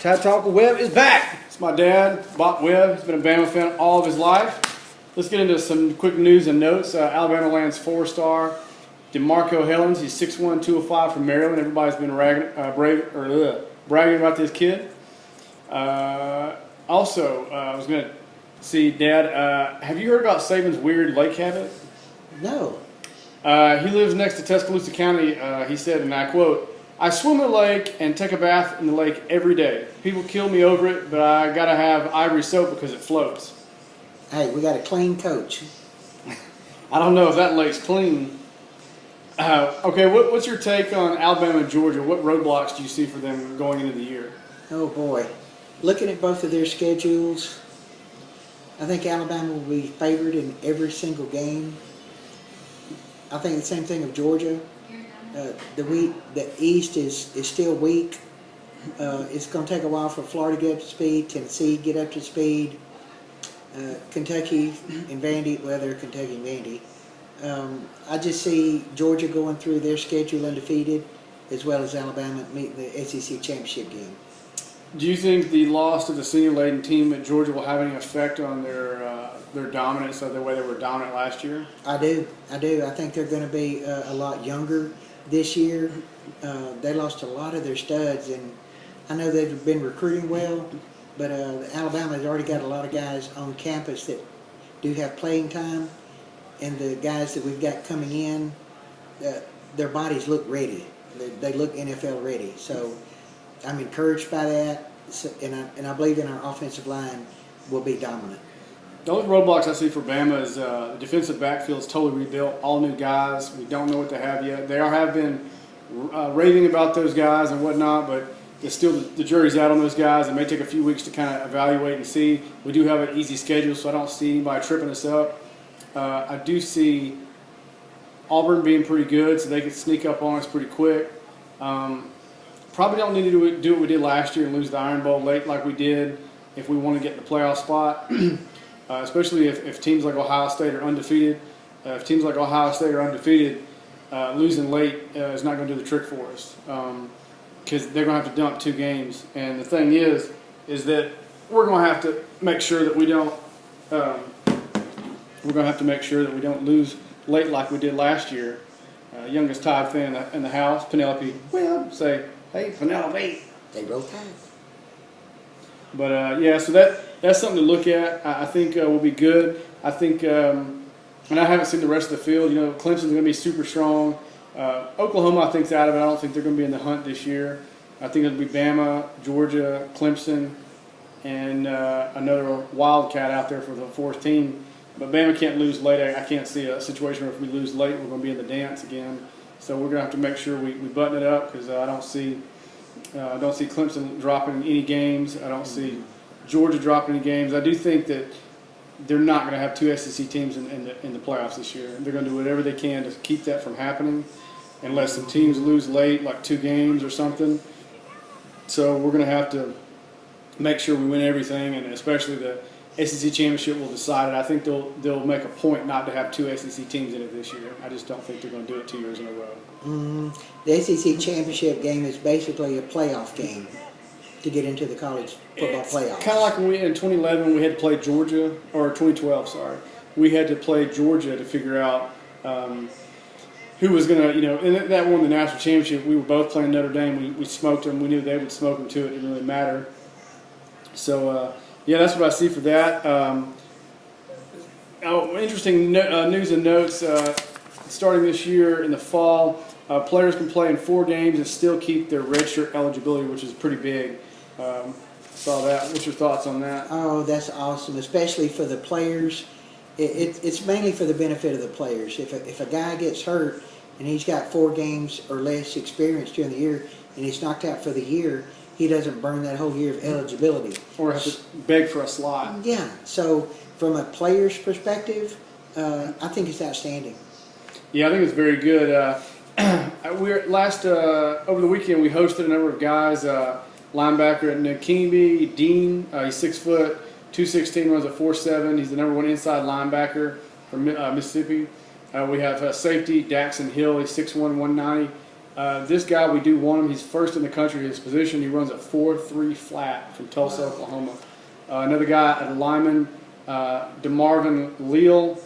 Tad Talk with Webb is back. It's my dad, Bob Webb. He's been a Bama fan all of his life. Let's get into some quick news and notes. Alabama lands 4-star DeMarco Hellens. He's 6'1", 205 from Maryland. Everybody's been bragging about this kid. Also, I was going to see, Dad, have you heard about Saban's weird lake habit? No. He lives next to Tuscaloosa County. He said, and I quote, "I swim in the lake and take a bath in the lake every day. People kill me over it, but I got to have Ivory soap because it floats." Hey, we got a clean coach. I don't know if that lake's clean. Okay, what's your take on Alabama and Georgia? What roadblocks do you see for them going into the year? Oh boy. Looking at both of their schedules, I think Alabama will be favored in every single game. I think the same thing of Georgia. The East is still weak. It's going to take a while for Florida to get up to speed, Tennessee get up to speed, Kentucky and Vandy, well, they're Kentucky and Vandy. I just see Georgia going through their schedule undefeated, as well as Alabama meeting the SEC championship game. Do you think the loss of the senior-laden team at Georgia will have any effect on their dominance, of the way they were dominant last year? I do. I think they're going to be a lot younger this year. They lost a lot of their studs, and I know they've been recruiting well, but Alabama's already got a lot of guys on campus that do have playing time, and the guys that we've got coming in, their bodies look ready. They look NFL ready. So I'm encouraged by that, and I believe in our offensive line will be dominant. The only roadblocks I see for Bama is the defensive backfield is totally rebuilt, all new guys. We don't know what they have yet. They have been raving about those guys and whatnot, but still the jury's out on those guys. It may take a few weeks to kind of evaluate and see. We do have an easy schedule, so I don't see anybody tripping us up. I do see Auburn being pretty good, so they could sneak up on us pretty quick. Probably don't need to do what we did last year and lose the Iron Bowl late like we did if we want to get in the playoff spot. Especially if teams like Ohio State are undefeated. If teams like Ohio State are undefeated, losing late is not going to do the trick for us, because they're going to have to dump 2 games. And the thing is that we're going to have to make sure that we don't. We're going to have to make sure that we don't lose late like we did last year. Youngest Tide fan in the house, Penelope, will say, "Hey, Penelope." They roll Tide. But yeah, so that's something to look at. I think we'll be good. I think, and I haven't seen the rest of the field. You know, Clemson's going to be super strong. Oklahoma, I think, is out of it. I don't think they're going to be in the hunt this year. I think it'll be Bama, Georgia, Clemson, and another Wildcat out there for the 4th team. But Bama can't lose late. I can't see a situation where if we lose late, we're going to be in the dance again. So we're going to have to make sure we button it up, because I don't see Clemson dropping any games. I don't see Georgia dropping any games. I do think that they're not going to have 2 SEC teams in the playoffs this year. They're going to do whatever they can to keep that from happening, unless some teams lose late, like 2 games or something. So we're going to have to make sure we win everything, and especially the SEC championship will decide it. I think they'll make a point not to have 2 SEC teams in it this year. I just don't think they're going to do it 2 years in a row. The SEC championship game is basically a playoff game to get into the college football playoffs. Kind of like when in 2011 we had to play Georgia, or 2012, sorry. We had to play Georgia to figure out who was going to, and that won the national championship. We were both playing Notre Dame. We smoked them. We knew they would smoke them too. It didn't really matter. So, yeah, that's what I see for that. Interesting news and notes. Starting this year in the fall, players can play in 4 games and still keep their redshirt eligibility, which is pretty big. Saw that. What's your thoughts on that? Oh, that's awesome, especially for the players. It's mainly for the benefit of the players. If a guy gets hurt and he's got 4 games or less experience during the year and he's knocked out for the year, he doesn't burn that whole year of eligibility. Or have to beg for a slot. Yeah. So from a player's perspective, I think it's outstanding. Yeah, I think it's very good. Over the weekend we hosted a number of guys. Linebacker at Nakimbi, Dean. He's 6 foot, 216, runs a 4.7. He's the #1 inside linebacker from Mississippi. We have safety Daxon Hill. He's 6'1", 190. This guy, we do want him. He's first in the country in his position. He runs a 4.3 flat from Tulsa, Oklahoma. Another guy at lineman, DeMarvin Leal.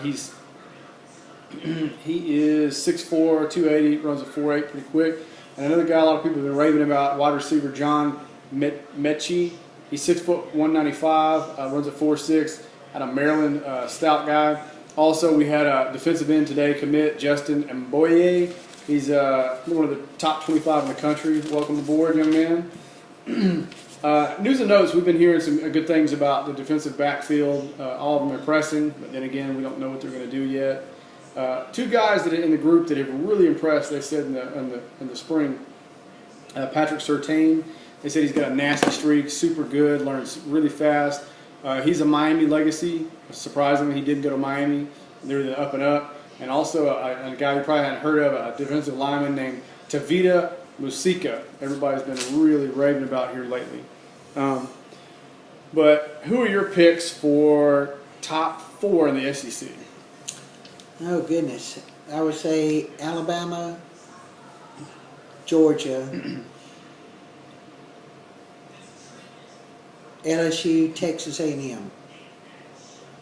He is 6'4", 280, runs a 4.8 pretty quick. And another guy a lot of people have been raving about, wide receiver John Mechie. He's 6 foot 195, runs a 4.6, out of Maryland, stout guy. Also, we had a defensive end today commit, Justin Mboye. He's one of the top 25 in the country. Welcome aboard, young man. News and notes, we've been hearing some good things about the defensive backfield. All of them are pressing, but then again, we don't know what they're going to do yet. Two guys that are in the group that have really impressed, they said in the spring, Patrick Surtain. They said he's got a nasty streak, super good, learns really fast. He's a Miami legacy. Surprisingly, he did go to Miami. They're the up and up. And also a guy you probably hadn't heard of, a defensive lineman named Tavita Musica. Everybody's been really raving about here lately. But who are your picks for top 4 in the SEC? Oh, goodness. I would say Alabama, Georgia, LSU, Texas A&M.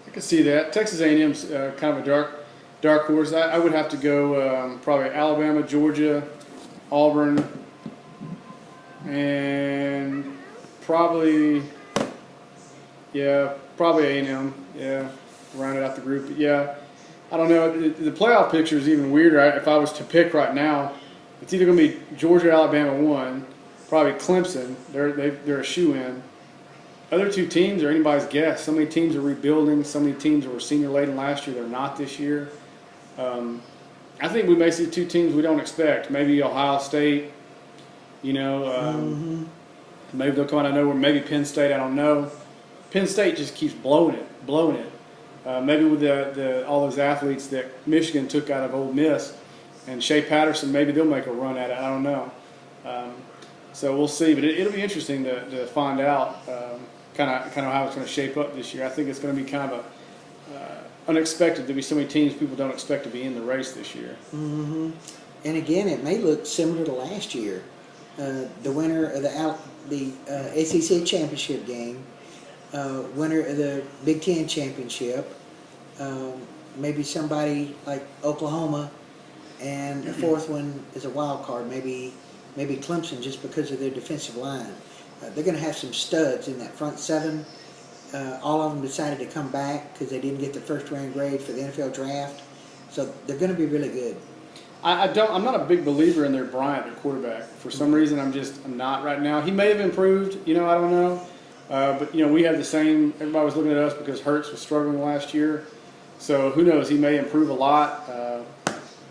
I can see that. Texas A&M's kind of a dark horse. I would have to go probably Alabama, Georgia, Auburn, and probably A&M. Yeah, rounded out the group. But yeah, I don't know. The playoff picture is even weirder. If I was to pick right now, it's either going to be Georgia, Alabama 1, probably Clemson. They're a shoe-in. Other two teams are anybody's guess. So many teams are rebuilding. So many teams were senior laden last year. They're not this year. I think we may see two teams we don't expect. Maybe Ohio State. Maybe they'll come out of nowhere. Maybe Penn State. I don't know. Penn State just keeps blowing it. Maybe with all those athletes that Michigan took out of Ole Miss and Shea Patterson, maybe they'll make a run at it. I don't know. So we'll see. But it'll be interesting to find out kind of how it's going to shape up this year. I think it's going to be kind of unexpected to be so many teams people don't expect to be in the race this year. Mm-hmm. And again, it may look similar to last year. The winner of the SEC championship game, winner of the Big Ten championship, maybe somebody like Oklahoma, and the fourth one is a wild card, maybe Clemson, just because of their defensive line. They're going to have some studs in that front seven. All of them decided to come back because they didn't get the first-round grade for the NFL draft. So they're going to be really good. I'm not a big believer in their Bryant, their quarterback. For some reason, I'm not right now. He may have improved. I don't know. But we had the same. Everybody was looking at us because Hurts was struggling last year. So who knows? He may improve a lot.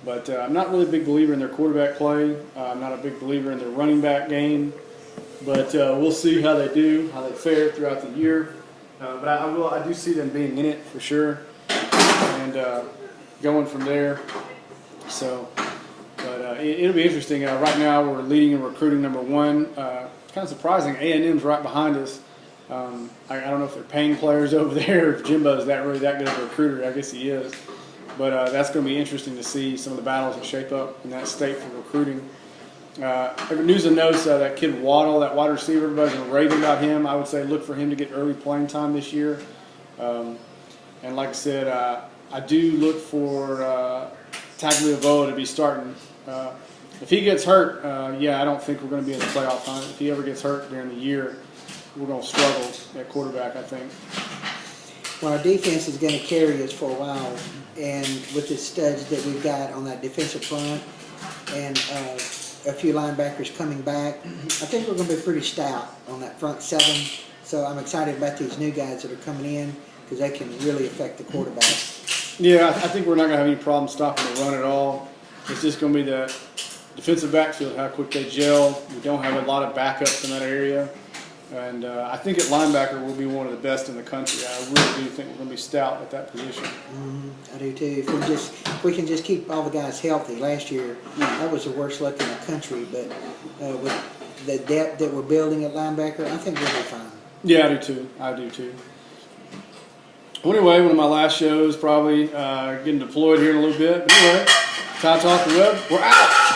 But I'm not really a big believer in their quarterback play. I'm not a big believer in their running back game. But we'll see how they do, how they fare throughout the year. But I do see them being in it for sure, and going from there. So, but it'll be interesting. Right now, we're leading in recruiting number 1. Kind of surprising. A&M's right behind us. I don't know if they're paying players over there, or if Jimbo's really that good of a recruiter. I guess he is. But that's going to be interesting to see some of the battles that shape up in that state for recruiting. News and notes, that kid Waddle, that wide receiver, everybody's been raving about him. I would say look for him to get early playing time this year. And like I said, I do look for Tagliavoa to be starting. If he gets hurt, I don't think we're going to be in the playoff time. If he ever gets hurt during the year, we're going to struggle at quarterback, I think. Well, our defense is going to carry us for a while, and with the studs that we've got on that defensive front and a few linebackers coming back, I think we're going to be pretty stout on that front seven. So I'm excited about these new guys that are coming in because they can really affect the quarterback. Yeah, I think we're not going to have any problem stopping the run at all. It's just going to be the defensive backfield, how quick they gel. We don't have a lot of backups in that area. And I think at linebacker we'll be one of the best in the country. I really do think we're going to be stout at that position. I do too. If we can just keep all the guys healthy. Last year, that was the worst luck in the country. But with the depth that we're building at linebacker, I think we'll be fine. Yeah, I do too. Well, anyway, one of my last shows, probably getting deployed here in a little bit. But anyway, Ty Talk the Web, we're out.